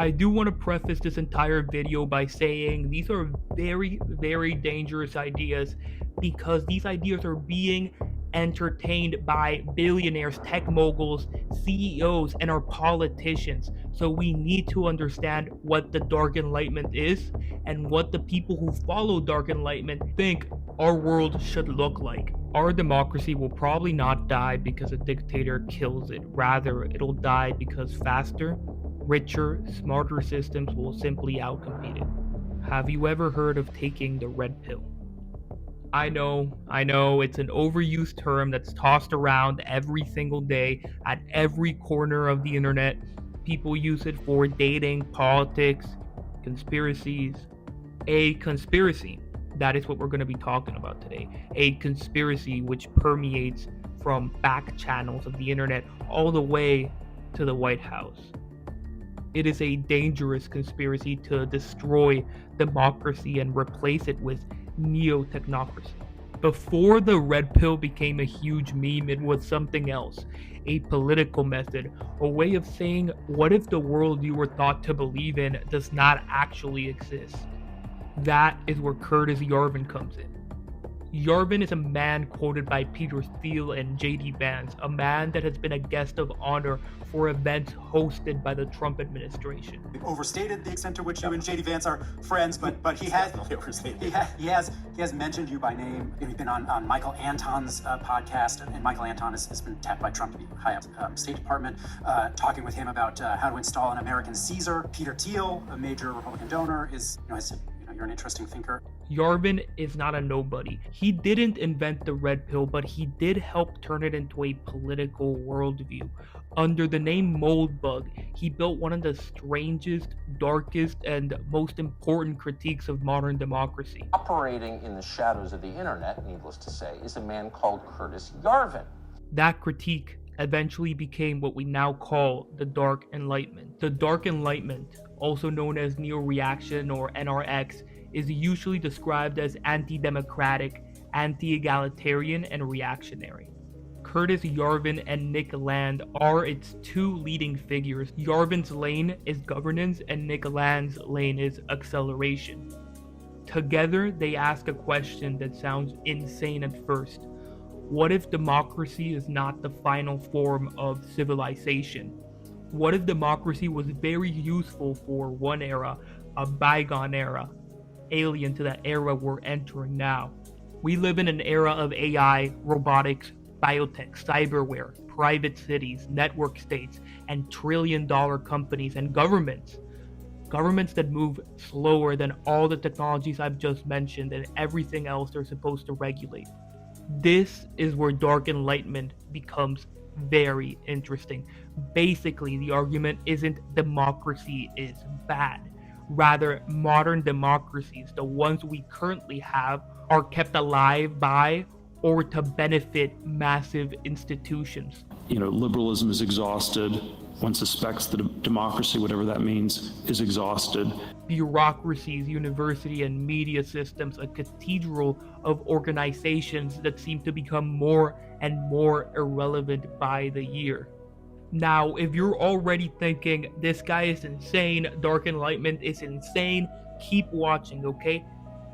I do want to preface this entire video by saying these are very, very dangerous ideas because these ideas are being entertained by billionaires, tech moguls, CEOs, and our politicians. So we need to understand what the Dark Enlightenment is and what the people who follow Dark Enlightenment think our world should look like. Our democracy will probably not die because a dictator kills it. Rather, it'll die because faster, richer, smarter systems will simply outcompete it. Have you ever heard of taking the red pill? I know, it's an overused term that's tossed around every single day at every corner of the internet. People use it for dating, politics, conspiracies. A conspiracy, that is what we're going to be talking about today. A conspiracy which permeates from back channels of the internet all the way to the White House. It is a dangerous conspiracy to destroy democracy and replace it with neo-technocracy. Before the red pill became a huge meme, it was something else. A political method, a way of saying, what if the world you were thought to believe in does not actually exist? That is where Curtis Yarvin comes in. Yarvin is a man quoted by Peter Thiel and JD Vance, a man that has been a guest of honor for events hosted by the Trump administration. Overstated the extent to which you and JD Vance are friends, but he has mentioned you by name. You've been on Michael Anton's podcast, and Michael Anton has been tapped by Trump to be high up State Department, talking with him about how to install an American Caesar. Peter Thiel, a major Republican donor, has said, you're an interesting thinker. Yarvin is not a nobody. He didn't invent the red pill, but he did help turn it into a political worldview. Under the name Moldbug, he built one of the strangest, darkest, and most important critiques of modern democracy. Operating in the shadows of the internet, needless to say, is a man called Curtis Yarvin. That critique eventually became what we now call the Dark Enlightenment. The Dark Enlightenment, also known as neoreaction or NRX, is usually described as anti-democratic, anti-egalitarian, and reactionary. Curtis Yarvin and Nick Land are its two leading figures. Yarvin's lane is governance and Nick Land's lane is acceleration. Together, they ask a question that sounds insane at first. What if democracy is not the final form of civilization? What if democracy was very useful for one era, a bygone era, alien to the era we're entering now? We live in an era of AI, robotics, biotech, cyberware, private cities, network states, and trillion-dollar companies and governments. Governments that move slower than all the technologies I've just mentioned and everything else they're supposed to regulate. This is where Dark Enlightenment becomes very interesting. Basically, the argument isn't democracy is bad. Rather, modern democracies, the ones we currently have, are kept alive by or to benefit massive institutions. Liberalism is exhausted. One suspects that democracy, whatever that means, is exhausted. Bureaucracies, university and media systems, a cathedral of organizations that seem to become more and more irrelevant by the year. Now, if you're already thinking, this guy is insane, Dark Enlightenment is insane, keep watching, okay?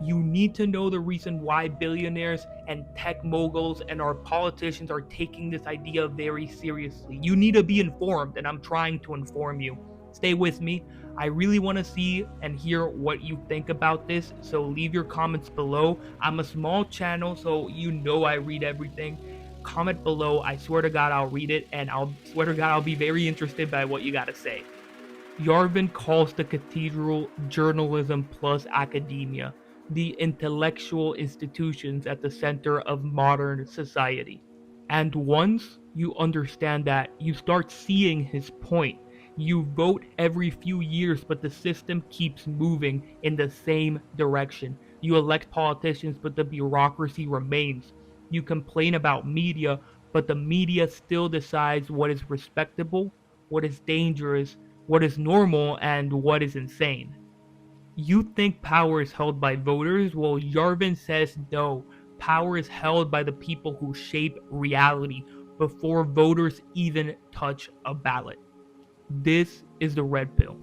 You need to know the reason why billionaires and tech moguls and our politicians are taking this idea very seriously. You need to be informed, and I'm trying to inform you. Stay with me. I really want to see and hear what you think about this, so leave your comments below. I'm a small channel, so I read everything. Comment below. I swear to God I'll read it, and I'll be very interested by what you gotta say. Yarvin calls the Cathedral journalism plus academia, the intellectual institutions at the center of modern society. And once you understand that, you start seeing his point. You vote every few years, but the system keeps moving in the same direction. You elect politicians, but the bureaucracy remains. You complain about media, but the media still decides what is respectable, what is dangerous, what is normal, and what is insane. You think power is held by voters? Well, Yarvin says no. Power is held by the people who shape reality before voters even touch a ballot. This is the red pill.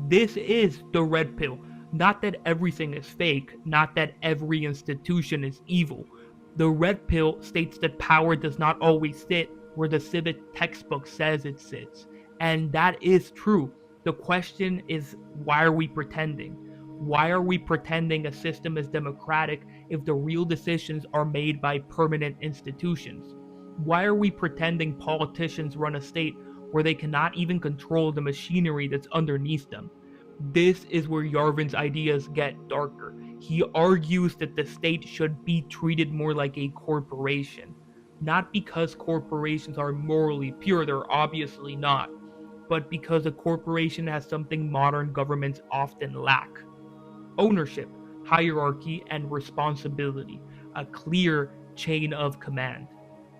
This is the red pill. Not that everything is fake, not that every institution is evil. The red pill states that power does not always sit where the civic textbook says it sits. And that is true. The question is, why are we pretending? Why are we pretending a system is democratic if the real decisions are made by permanent institutions? Why are we pretending politicians run a state where they cannot even control the machinery that's underneath them? This is where Yarvin's ideas get darker. He argues that the state should be treated more like a corporation. Not because corporations are morally pure, they're obviously not, but because a corporation has something modern governments often lack: ownership, hierarchy, and responsibility, a clear chain of command.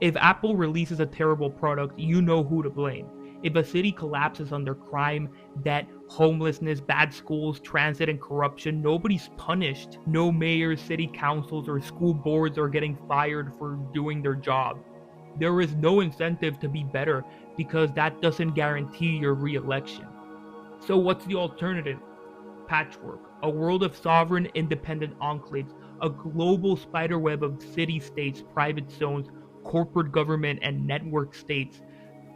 If Apple releases a terrible product, you know who to blame. If a city collapses under crime, debt, homelessness, bad schools, transit, and corruption, nobody's punished. No mayors, city councils, or school boards are getting fired for doing their job. There is no incentive to be better because that doesn't guarantee your re-election. So what's the alternative? Patchwork, a world of sovereign, independent enclaves, a global spiderweb of city-states, private zones, corporate government, and network states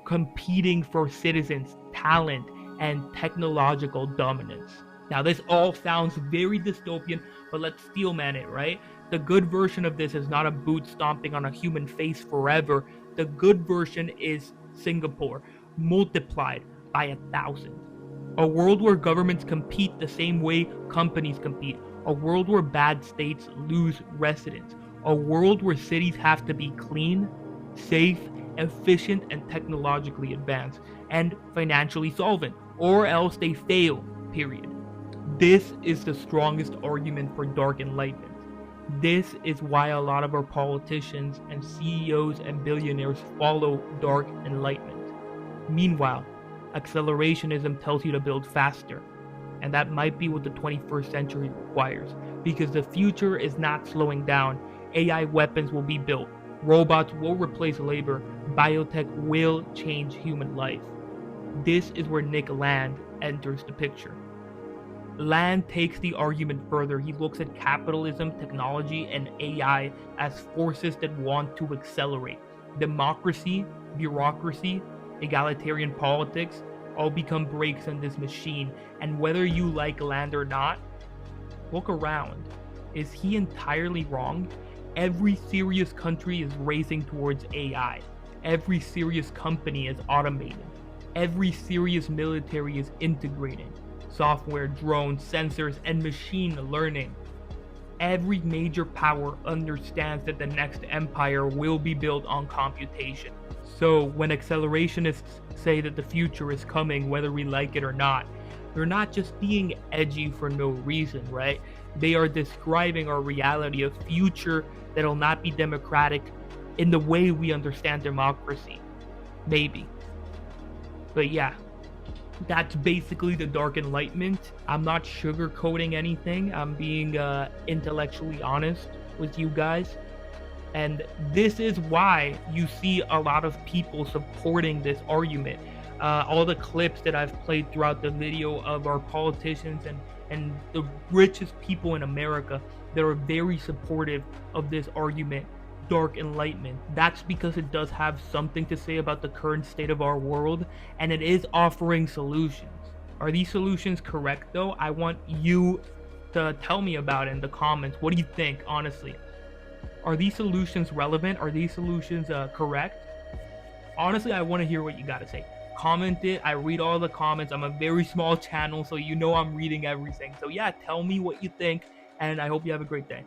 competing for citizens, talent, and technological dominance. Now, this all sounds very dystopian, but let's steelman it, right? The good version of this is not a boot stomping on a human face forever. The good version is Singapore, multiplied by 1,000. A world where governments compete the same way companies compete. A world where bad states lose residents. A world where cities have to be clean, safe, efficient, and technologically advanced, and financially solvent, or else they fail, period. This is the strongest argument for Dark Enlightenment. This is why a lot of our politicians and CEOs and billionaires follow Dark Enlightenment. Meanwhile, accelerationism tells you to build faster, and that might be what the 21st century requires, because the future is not slowing down. AI weapons will be built, robots will replace labor, biotech will change human life. This is where Nick Land enters the picture. Land takes the argument further. He looks at capitalism, technology, and AI as forces that want to accelerate. Democracy, bureaucracy, egalitarian politics all become brakes in this machine. And whether you like Land or not, look around. Is he entirely wrong? Every serious country is racing towards AI. Every serious company is automated. Every serious military is integrating software, drones, sensors, and machine learning. Every major power understands that the next empire will be built on computation. So when accelerationists say that the future is coming, whether we like it or not, they're not just being edgy for no reason, right? They are describing our reality, a future that'll not be democratic in the way we understand democracy. Maybe. But yeah, that's basically the Dark Enlightenment. I'm not sugarcoating anything. I'm being intellectually honest with you guys. And this is why you see a lot of people supporting this argument. All the clips that I've played throughout the video of our politicians and the richest people in America that are very supportive of this argument, Dark Enlightenment. That's because it does have something to say about the current state of our world, and it is offering solutions. Are these solutions correct though? I want you to tell me about it in the comments. What do you think, honestly? Are these solutions relevant? Are these solutions correct? Honestly, I want to hear what you got to say. Comment it. I read all the comments. I'm a very small channel, so you know I'm reading everything. So yeah, tell me what you think, and I hope you have a great day.